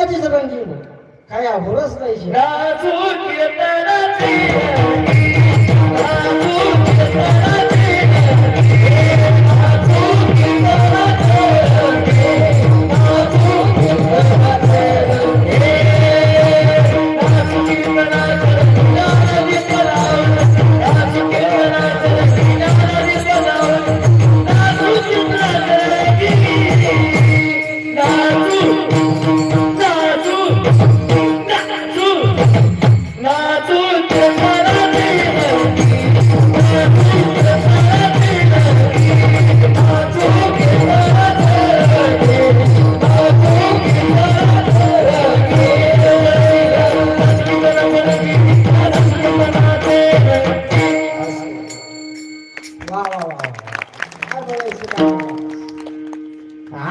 प्रेमाचीच रंगीन काय आभोरच नाही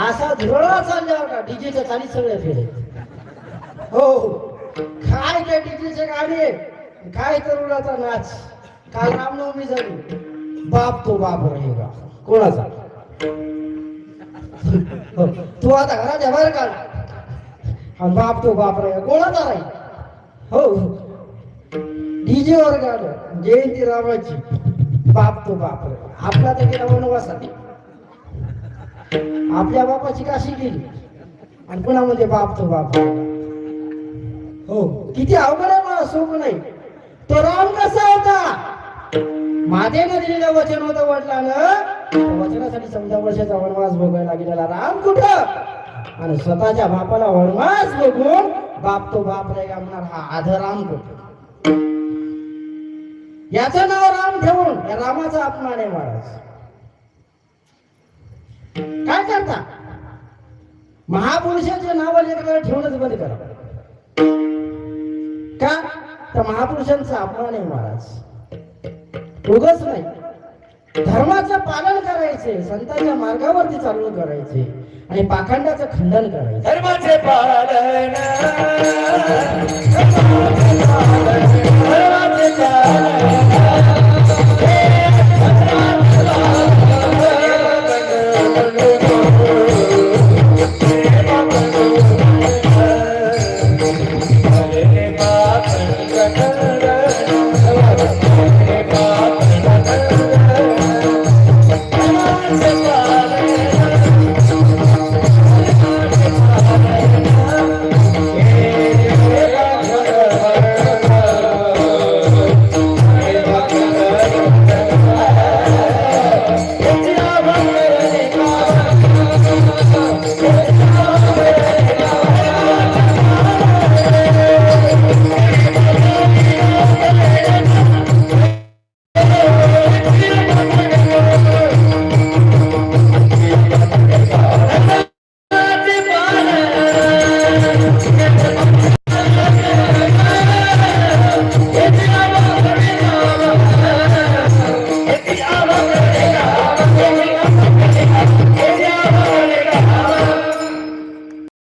असा धुरळा चालला होता डीजेच्या चाली सगळे फेरे हो काय त्या डीजेचे गाणे काय तरुणाचा नाच काल रामनवमी झाली बाप तो बाप रहेगा कोणाचा तू आता घराच्या बाहेर काढ हा बाप तो बाप रहेगा कोणाचा राहील हो डीजे वर गाणं जयंती रामाची बाप तो बाप रे आपला तर गेला वनवासात आपल्या बापाची काशी गेली आणि पुन्हा बाप तो बाप हो किती अवघड आहे मला सोपं नाही तो राम कसा होता मातेनं दिलेलं वचन होतं वडिलांना वचनासाठी 14 वर्षाचा वनवास भोगायला गेलेला राम कुठं आणि स्वतःच्या बापाला वनवास बघून बाप तो बाप रे म्हणणार हा आधराम कुठं याचं नाव राम ठेवून या रामाचा अपमान आहे महाराज काय करता महापुरुषाचे नाव लेकराला ठेवणंच बंद करा का तर महापुरुषांचा अपमान आहे महाराज उगाच नाही धर्माचं पालन करायचे संतांच्या मार्गावरती चालू करायचे आणि पाखंडाचं खंडन करायचं धर्माचे पालन धर्माचे पालन